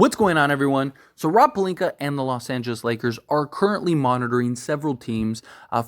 What's going on, everyone? So Rob Pelinka and the Los Angeles Lakers are currently monitoring several teams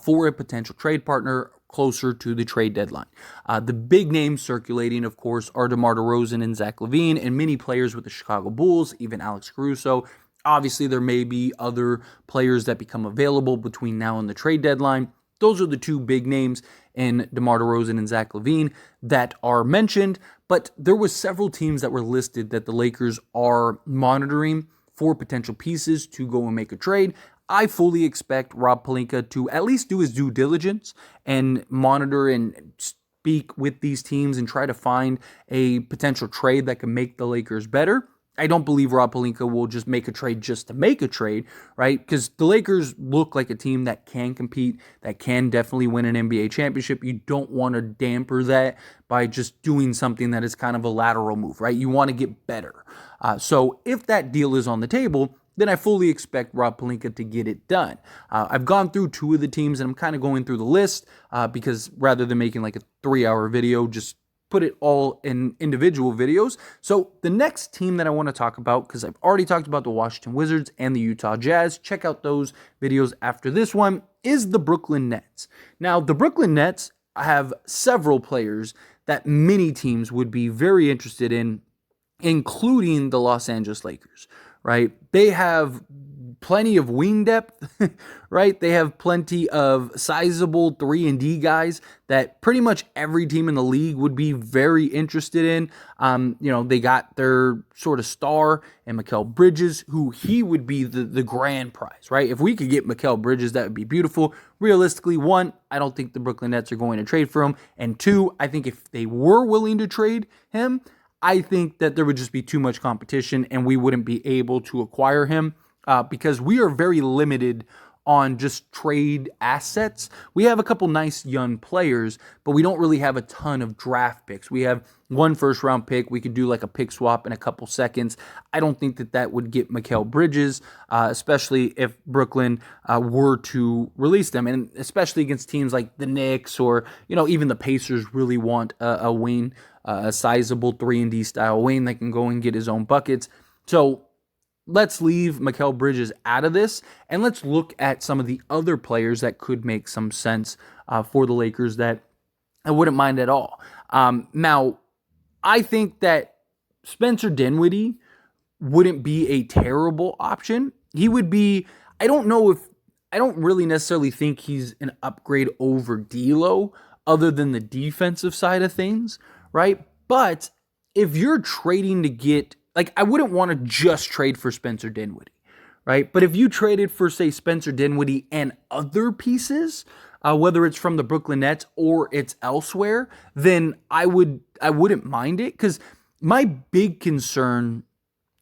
for a potential trade partner closer to the trade deadline. The big names circulating, of course, are DeMar DeRozan and Zach LaVine, and many players with the Chicago Bulls, even Alex Caruso. Obviously, there may be other players that become available between now and the trade deadline. Those are the two big names in DeMar DeRozan and Zach LaVine that are mentioned, but there was several teams that were listed that the Lakers are monitoring for potential pieces to go and make a trade. I fully expect Rob Pelinka to at least do his due diligence and monitor and speak with these teams and try to find a potential trade that can make the Lakers better. I don't believe Rob Pelinka will just make a trade just to make a trade, right? Because the Lakers look like a team that can compete, that can definitely win an NBA championship. You don't want to damper that by just doing something that is kind of a lateral move, right? You want to get better. So if that deal is on the table, then I fully expect Rob Pelinka to get it done. I've gone through two of the teams, and I'm kind of going through the list because rather than making like a 3-hour video, just put it all in individual videos. So the next team that I want to talk about, because I've already talked about the Washington Wizards and the Utah Jazz, check out those videos after this one, is the Brooklyn Nets. Now, the Brooklyn Nets have several players that many teams would be very interested in, including the Los Angeles Lakers, right? They have plenty of wing depth, right? They have plenty of sizable 3-and-D guys that pretty much every team in the league would be very interested in. They got their sort of star and Mikal Bridges, who he would be the grand prize, right? If we could get Mikal Bridges, that would be beautiful. Realistically, one, I don't think the Brooklyn Nets are going to trade for him. And two, I think if they were willing to trade him, I think that there would just be too much competition and we wouldn't be able to acquire him. Because we are very limited on just trade assets. We have a couple nice young players, but we don't really have a ton of draft picks. We have one first-round pick. We could do like a pick swap in a couple seconds. I don't think that would get Mikal Bridges, especially if Brooklyn were to release them, and especially against teams like the Knicks or even the Pacers really want a wing, a sizable 3-and-D style wing that can go and get his own buckets. So let's leave Mikal Bridges out of this, and let's look at some of the other players that could make some sense for the Lakers that I wouldn't mind at all. Now, I think that Spencer Dinwiddie wouldn't be a terrible option. He would be, I don't really necessarily think he's an upgrade over D'Lo other than the defensive side of things, right? But if you're trading to get, I wouldn't want to just trade for Spencer Dinwiddie, right? But if you traded for, say, Spencer Dinwiddie and other pieces, whether it's from the Brooklyn Nets or it's elsewhere, then I wouldn't mind it. Because my big concern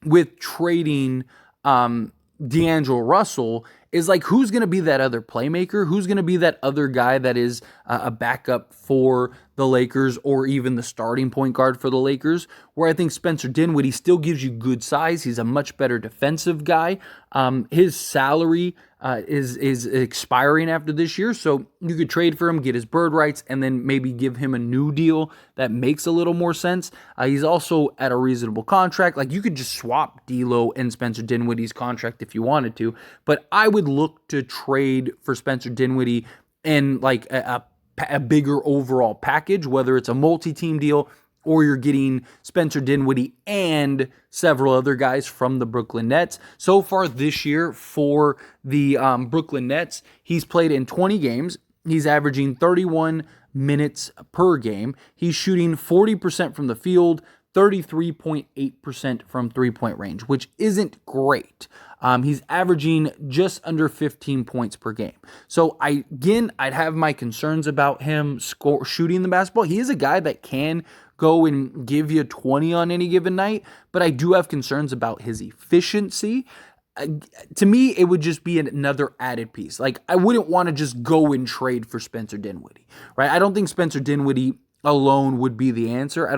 with trading D'Angelo Russell is who's going to be that other playmaker? Who's going to be that other guy that is a backup for the Lakers or even the starting point guard for the Lakers? Where I think Spencer Dinwiddie still gives you good size. He's a much better defensive guy. His salary is expiring after this year, so you could trade for him, get his bird rights, and then maybe give him a new deal that makes a little more sense. He's also at a reasonable contract. You could just swap D'Lo and Spencer Dinwiddie's contract if you wanted to, but I would look to trade for Spencer Dinwiddie in a bigger overall package, whether it's a multi-team deal or you're getting Spencer Dinwiddie and several other guys from the Brooklyn Nets. So far this year for the Brooklyn Nets, he's played in 20 games. He's averaging 31 minutes per game. He's shooting 40% from the field, 33.8% from three-point range, which isn't great. He's averaging just under 15 points per game. So I'd have my concerns about him shooting the basketball. He is a guy that can go and give you 20 on any given night, but I do have concerns about his efficiency. To me, it would just be another added piece. I wouldn't want to just go and trade for Spencer Dinwiddie, right? I don't think Spencer Dinwiddie alone would be the answer. I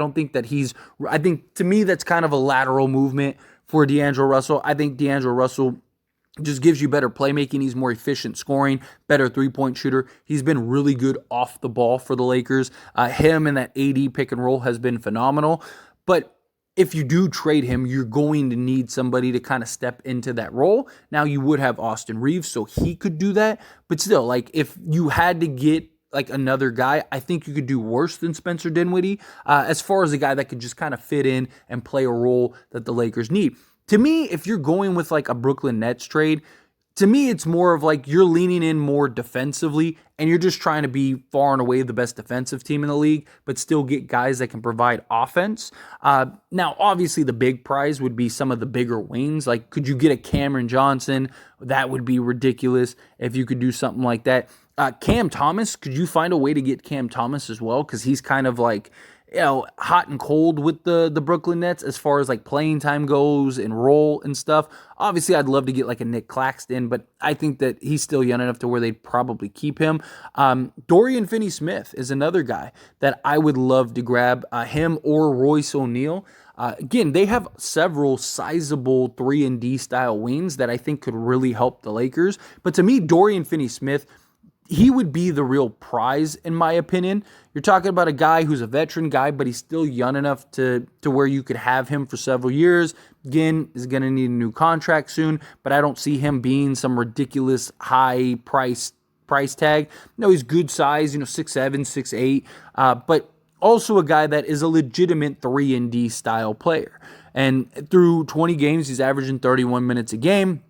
think to me that's kind of a lateral movement for D'Angelo Russell. I think D'Angelo Russell just gives you better playmaking. He's more efficient scoring, better three-point shooter. He's been really good off the ball for the Lakers. Him and that AD pick and roll has been phenomenal. But if you do trade him, you're going to need somebody to kind of step into that role. Now, you would have Austin Reeves, so he could do that. But still, like, if you had to get like another guy, I think you could do worse than Spencer Dinwiddie as far as a guy that could just kind of fit in and play a role that the Lakers need. To me, if you're going with like a Brooklyn Nets trade, to me, it's more of like you're leaning in more defensively and you're just trying to be far and away the best defensive team in the league, but still get guys that can provide offense. Now, obviously, the big prize would be some of the bigger wings. Like, could you get a Cameron Johnson? That would be ridiculous if you could do something like that. Cam Thomas, could you find a way to get Cam Thomas as well? Because he's kind of like, hot and cold with the Brooklyn Nets as far as like playing time goes and role and stuff. Obviously, I'd love to get like a Nick Claxton, but I think that he's still young enough to where they'd probably keep him. Dorian Finney Smith is another guy that I would love to grab, him or Royce O'Neal. Again, they have several sizable 3-and-D style wings that I think could really help the Lakers. But to me, Dorian Finney Smith, he would be the real prize, in my opinion. You're talking about a guy who's a veteran guy, but he's still young enough to where you could have him for several years. Again, is going to need a new contract soon, but I don't see him being some ridiculous high price tag. No, he's good size, 6'7", 6'8", but also a guy that is a legitimate 3-and-D style player. And through 20 games, he's averaging 31 minutes a game.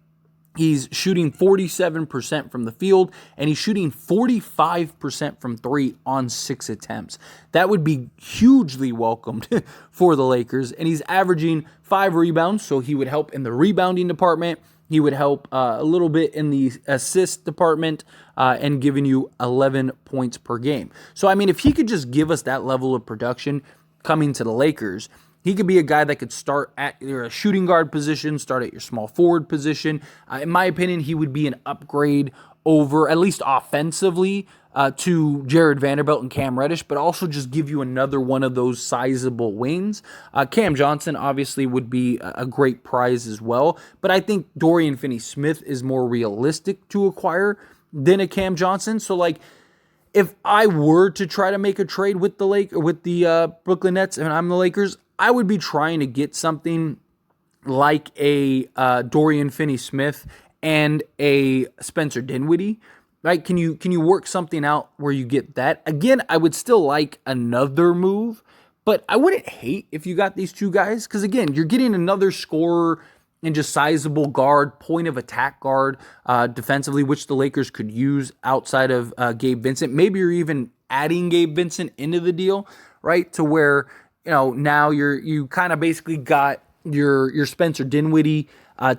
He's shooting 47% from the field, and he's shooting 45% from three on 6 attempts. That would be hugely welcomed for the Lakers, and he's averaging 5 rebounds, so he would help in the rebounding department. He would help a little bit in the assist department and giving you 11 points per game. So, I mean, if he could just give us that level of production coming to the Lakers, he could be a guy that could start at either a shooting guard position, start at your small forward position. In my opinion, he would be an upgrade over, at least offensively, to Jared Vanderbilt and Cam Reddish, but also just give you another one of those sizable wings. Cam Johnson obviously would be a great prize as well, but I think Dorian Finney-Smith is more realistic to acquire than a Cam Johnson. So, like, if I were to try to make a trade with the Brooklyn Nets and I'm the Lakers, I would be trying to get something like a Dorian Finney-Smith and a Spencer Dinwiddie, right? Can you work something out where you get that? Again, I would still like another move, but I wouldn't hate if you got these two guys because, again, you're getting another scorer and just sizable guard, point of attack guard defensively, which the Lakers could use outside of Gabe Vincent. Maybe you're even adding Gabe Vincent into the deal, right, to where now you kind of basically got your Spencer Dinwiddie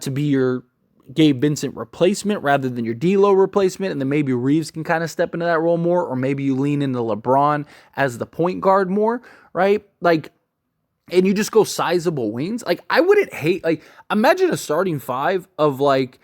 to be your Gabe Vincent replacement rather than your D'Lo replacement, and then maybe Reeves can kind of step into that role more, or maybe you lean into LeBron as the point guard more, right? Like, and you just go sizable wings. Like, I wouldn't hate, like, imagine a starting 5 of like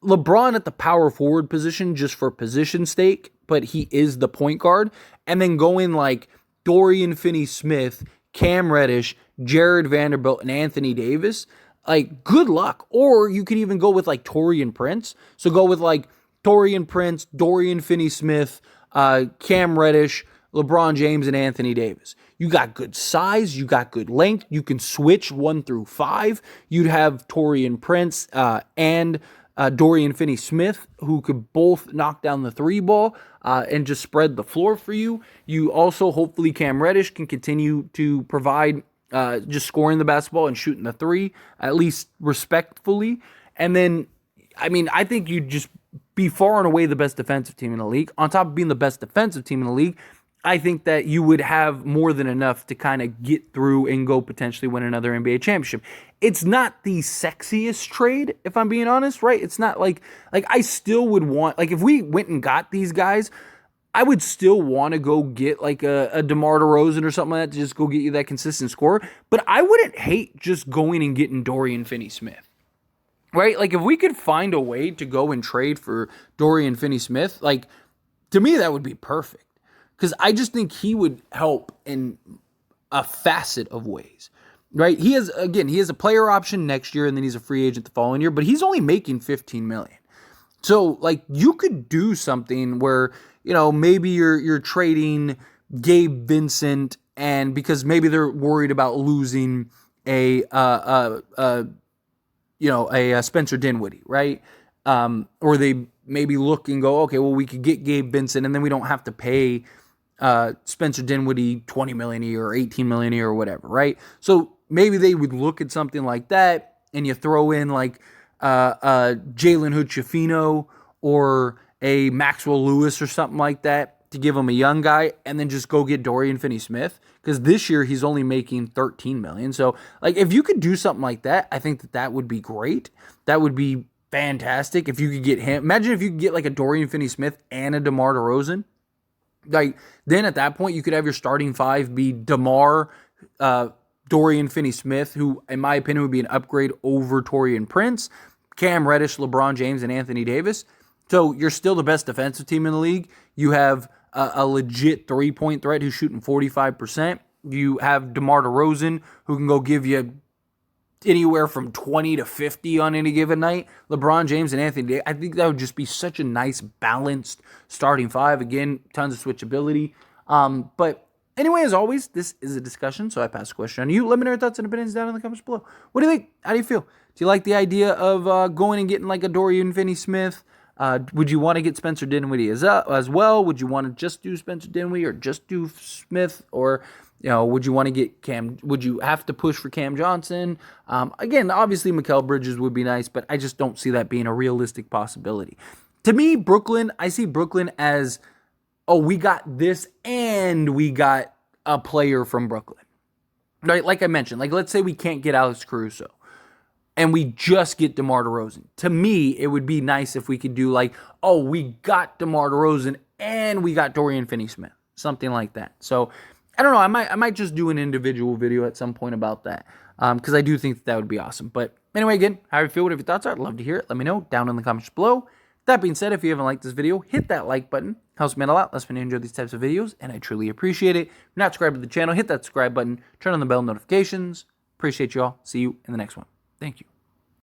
LeBron at the power forward position just for position stake, but he is the point guard, and then going like Dorian Finney-Smith, Cam Reddish, Jared Vanderbilt, and Anthony Davis. Like, good luck. Or you could even go with like Taurean Prince. So go with like Taurean Prince, Dorian Finney-Smith, Cam Reddish, LeBron James, and Anthony Davis. You got good size. You got good length. You can switch 1 through 5. You'd have Taurean Prince and Dorian Finney-Smith, who could both knock down the 3 ball and just spread the floor for you. You also, hopefully, Cam Reddish can continue to provide just scoring the basketball and shooting the 3, at least respectfully. And then, I mean, I think you'd just be far and away the best defensive team in the league. On top of being the best defensive team in the league, I think that you would have more than enough to kind of get through and go potentially win another NBA championship. It's not the sexiest trade, if I'm being honest, right? It's not like I still would want, like, if we went and got these guys, I would still want to go get like a DeMar DeRozan or something like that to just go get you that consistent score. But I wouldn't hate just going and getting Dorian Finney-Smith, right? Like, if we could find a way to go and trade for Dorian Finney-Smith, like, to me, that would be perfect. Because I just think he would help in a facet of ways, right? He has a player option next year, and then he's a free agent the following year, but he's only making $15 million. So, like, you could do something where, maybe you're trading Gabe Vincent, and because maybe they're worried about losing a Spencer Dinwiddie, right? Or they maybe look and go, okay, well, we could get Gabe Vincent, and then we don't have to pay Spencer Dinwiddie $20 million a year or $18 million a year or whatever, right? So maybe they would look at something like that, and you throw in like Jalen Hood-Schifino or a Maxwell Lewis or something like that to give him a young guy, and then just go get Dorian Finney Smith, because this year he's only making $13 million. So like if you could do something like that, I think that would be great. That would be fantastic if you could get him. Imagine if you could get like a Dorian Finney Smith and a DeMar DeRozan. Like then at that point you could have your starting five be DeMar, Dorian Finney Smith, who in my opinion would be an upgrade over Taurean Prince, Cam Reddish, LeBron James, and Anthony Davis. So you're still the best defensive team in the league. You have a legit three-point threat who's shooting 45%. You have DeMar DeRozan, who can go give you anywhere from 20 to 50 on any given night. LeBron James and Anthony Davis. I think that would just be such a nice, balanced starting five. Again, tons of switchability. But anyway, as always, this is a discussion, so I pass the question on to you. Let me know your thoughts and opinions down in the comments below. What do you think? How do you feel? Do you like the idea of going and getting like a Dorian Finney-Smith? Would you want to get Spencer Dinwiddie as well? Would you want to just do Spencer Dinwiddie or just do Smith? Or, would you want to get Cam? Would you have to push for Cam Johnson? Again, obviously Mikal Bridges would be nice, but I just don't see that being a realistic possibility. To me, Brooklyn, I see Brooklyn as, oh, we got this and we got a player from Brooklyn. Right? Like I mentioned, like let's say we can't get Alex Caruso, and we just get DeMar DeRozan. To me, it would be nice if we could do like, oh, we got DeMar DeRozan and we got Dorian Finney-Smith. Something like that. So, I don't know. I might just do an individual video at some point about that. Because I do think that would be awesome. But anyway, again, how you feel, whatever your thoughts are, I'd love to hear it. Let me know down in the comments below. That being said, if you haven't liked this video, hit that like button. Helps me out a lot. Lets me know you enjoy these types of videos, and I truly appreciate it. If you're not subscribed to the channel, hit that subscribe button. Turn on the bell notifications. Appreciate you all. See you in the next one. Thank you.